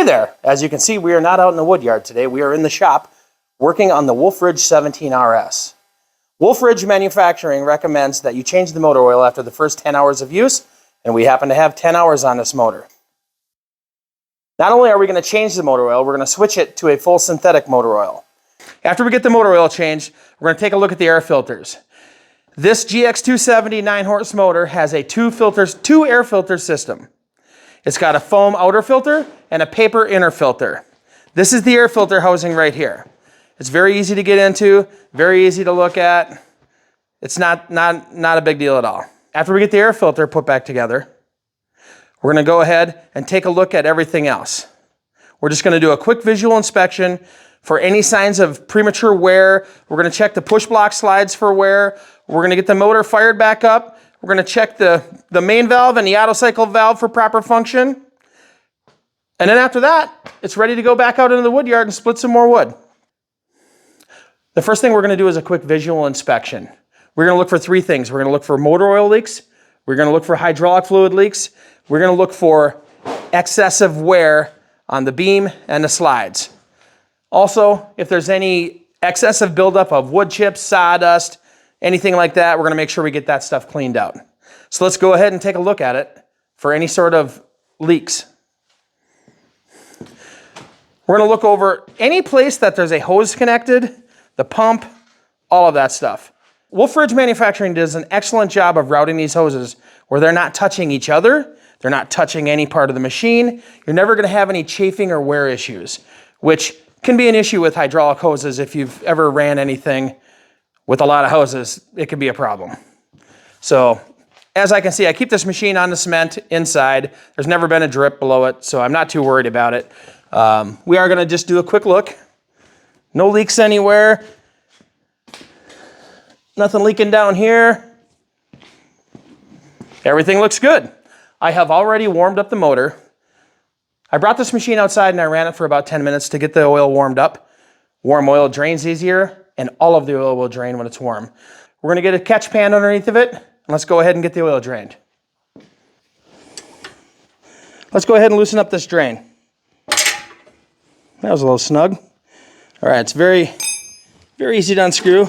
there! As you can see, we are not out in the wood yard today. We are in the shop working on the Wolfe 17 RS. Wolfe Manufacturing recommends that you change the motor oil after the first 10 hours of use, and we happen to have 10 hours on this motor. Not only are we going to change the motor oil, we're going to switch it to a full synthetic motor oil. After we get the motor oil changed, we're going to take a look at the air filters. This GX270 9-horse motor has a two air filter system. It's got a foam outer filter and a paper inner filter. This is the air filter housing right here. It's very easy to get into, very easy to look at. It's not a big deal at all. After we get the air filter put back together, we're going to go ahead and take a look at everything else. We're just going to do a quick visual inspection for any signs of premature wear. We're going to check the push block slides for wear. We're going to get the motor fired back up. We're going to check the main valve and the auto cycle valve for proper function. And then after that, it's ready to go back out into the wood yard and split some more wood. The first thing we're going to do is a quick visual inspection. We're going to look for three things. We're going to look for motor oil leaks. We're going to look for hydraulic fluid leaks. We're going to look for excessive wear on the beam and the slides. Also, if there's any excessive buildup of wood chips, sawdust, anything like that, we're going to make sure we get that stuff cleaned out. So let's go ahead and take a look at it for any sort of leaks. We're going to look over any place that there's a hose connected, the pump, all of that stuff. Wolfe Manufacturing does an excellent job of routing these hoses where they're not touching each other, they're not touching any part of the machine. You're never going to have any chafing or wear issues, which can be an issue with hydraulic hoses. If you've ever ran anything with a lot of hoses, it can be a problem. So as I can see, I keep this machine on the cement inside. There's never been a drip below it, so I'm not too worried about it. We are going to just do a quick look. No leaks anywhere. Nothing leaking down here. Everything looks good. I have already warmed up the motor. I brought this machine outside and I ran it for about 10 minutes to get the oil warmed up. Warm oil drains easier, and all of the oil will drain when it's warm. We're going to get a catch pan underneath of it, and let's go ahead and get the oil drained. Let's go ahead and loosen up this drain. That was a little snug. All right, it's very easy to unscrew.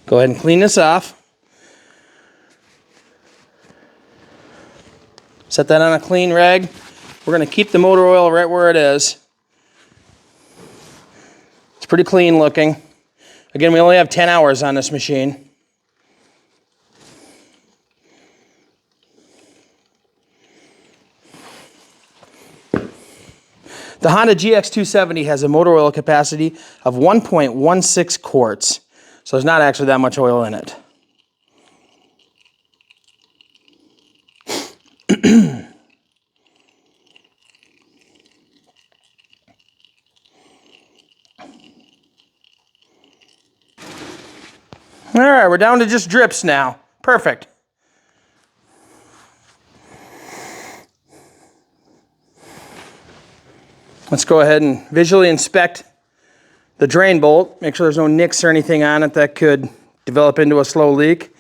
Go ahead and clean this off. Set that on a clean rag. We're going to keep the motor oil right where it is. It's pretty clean looking. Again, we only have 10 hours on this machine. The Honda GX270 has a motor oil capacity of 1.16 quarts. So there's not actually that much oil in it. All right, we're down to just drips now. Perfect. Let's go ahead and visually inspect the drain bolt. Make sure there's no nicks or anything on it that could develop into a slow leak.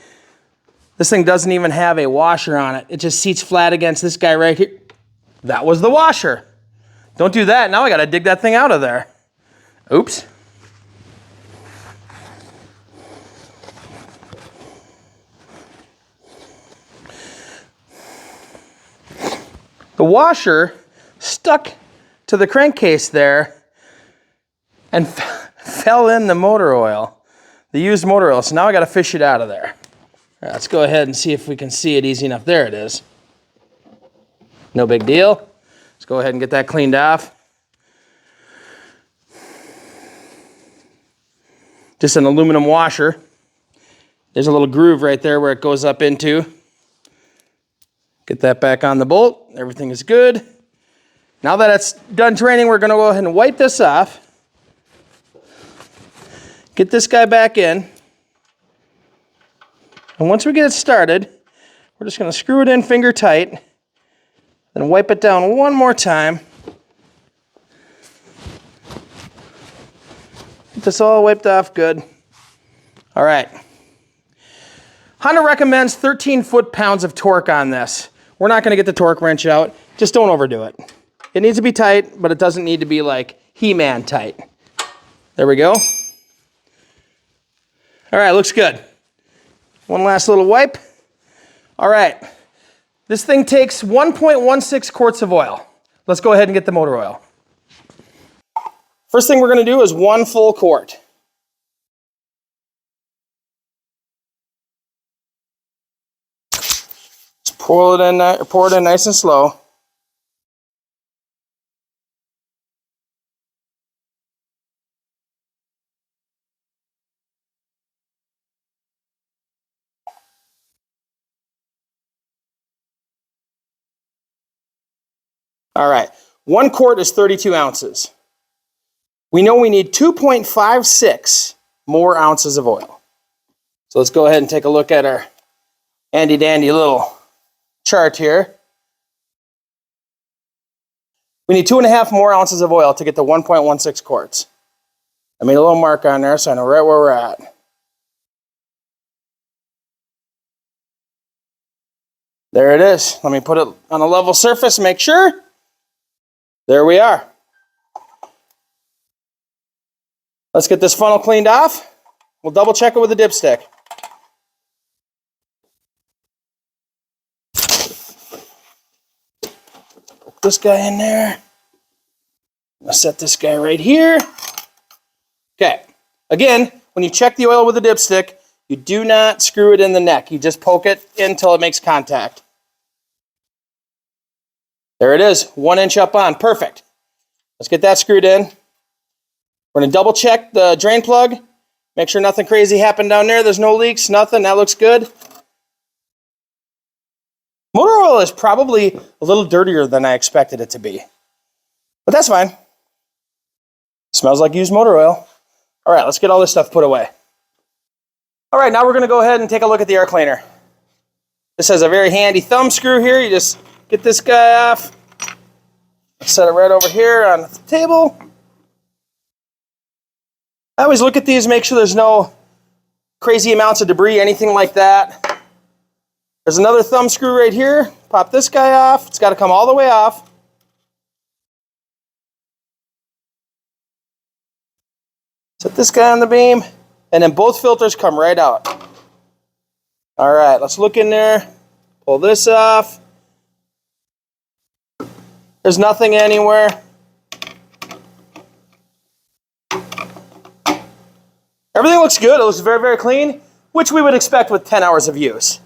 This thing doesn't even have a washer on it. It just seats flat against this guy right here. That was the washer. Don't do that. Now I got to dig that thing out of there. Oops. The washer stuck to the crankcase there and fell in the motor oil, the used motor oil. So now I got to fish it out of there. All right, let's go ahead and see if we can see it easy enough. There it is. No big deal. Let's go ahead and get that cleaned off. Just an aluminum washer. There's a little groove right there where it goes up into. Get that back on the bolt. Everything is good. Now that it's done draining, we're going to go ahead and wipe this off. Get this guy back in. And once we get it started, we're just going to screw it in finger tight. Then wipe it down one more time. Get this all wiped off good. All right. Honda recommends 13 foot-pounds of torque on this. We're not gonna get the torque wrench out. Just don't overdo it. It needs to be tight, but it doesn't need to be like He-Man tight. There we go. All right, looks good. One last little wipe. All right, this thing takes 1.16 quarts of oil. Let's go ahead and get the motor oil. First thing we're gonna do is 1 full quart. Just pour it in nice and slow. All right, 1 quart is 32 ounces. We know we need 2.56 more ounces of oil. So let's go ahead and take a look at our handy dandy little chart here. We need 2.5 more ounces of oil to get to 1.16 quarts. I made a little mark on there so I know right where we're at. There it is. Let me put it on a level surface, make sure. There we are. Let's get this funnel cleaned off. We'll double check it with a dipstick. Put this guy in there. I'll set this guy right here. Okay. Again, when you check the oil with a dipstick, you do not screw it in the neck. You just poke it in until it makes contact. There it is, 1 inch up on, perfect. Let's get that screwed in. We're gonna double check the drain plug. Make sure nothing crazy happened down there. There's no leaks, nothing, that looks good. Motor oil is probably a little dirtier than I expected it to be. But that's fine. Smells like used motor oil. All right, let's get all this stuff put away. All right, now we're gonna go ahead and take a look at the air cleaner. This has a very handy thumb screw here. You just get this guy off. Set it right over here on the table. I always look at these, make sure there's no crazy amounts of debris, anything like that. There's another thumb screw right here. Pop this guy off. It's got to come all the way off. Set this guy on the beam, and then both filters come right out. All right, let's look in there. Pull this off. There's nothing anywhere. Everything looks good. It looks very, very clean, which we would expect with 10 hours of use.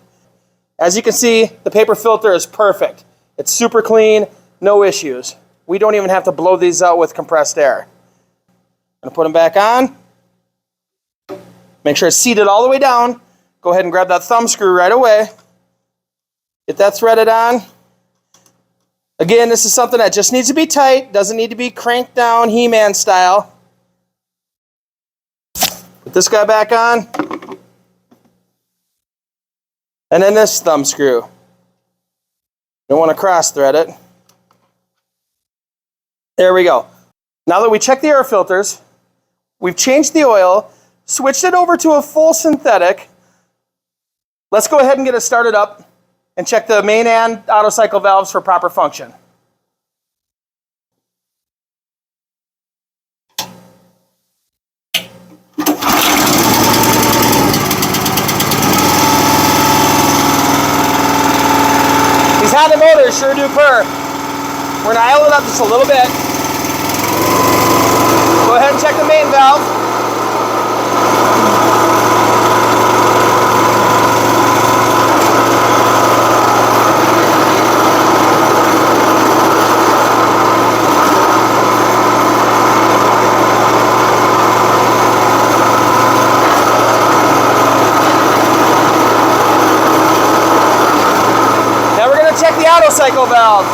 As you can see, the paper filter is perfect. It's super clean, no issues. We don't even have to blow these out with compressed air. I'm gonna put them back on. Make sure it's seated all the way down. Go ahead and grab that thumb screw right away. Get that threaded on. Again, this is something that just needs to be tight, doesn't need to be cranked down He-Man style. Put this guy back on. And then this thumb screw. Don't want to cross thread it. There we go. Now that we checked the air filters, we've changed the oil, switched it over to a full synthetic. Let's go ahead and get it started up and check the main and auto cycle valves for proper function. These Honda motors sure do purr. We're gonna idle it up just a little bit. Go ahead and check the main valve. Check the auto cycle valve.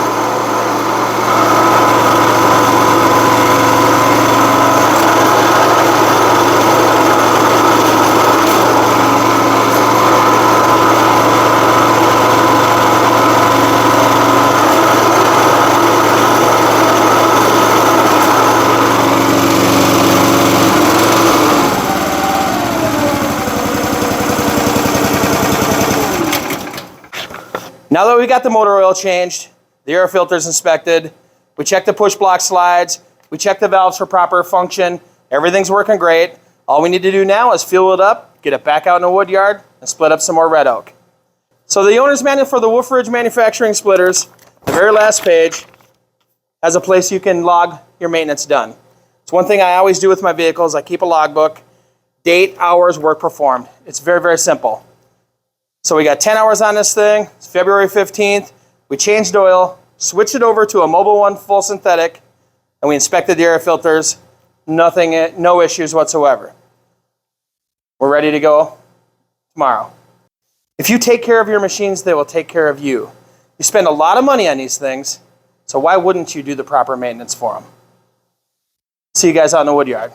Now that we got the motor oil changed, the air filters inspected, we checked the push block slides, we checked the valves for proper function, everything's working great. All we need to do now is fuel it up, get it back out in the wood yard, and split up some more red oak. So the owner's manual for the Wolfe Ridge manufacturing splitters, the very last page, has a place you can log your maintenance done. It's one thing I always do with my vehicles. I keep a logbook, date, hours, work performed. It's very, very simple. So we got 10 hours on this thing. It's February 15th. We changed oil, switched it over to a Mobil 1 full synthetic, and we inspected the air filters. Nothing, no issues whatsoever. We're ready to go tomorrow. If you take care of your machines, they will take care of you. You spend a lot of money on these things, so why wouldn't you do the proper maintenance for them? See you guys out in the wood yard.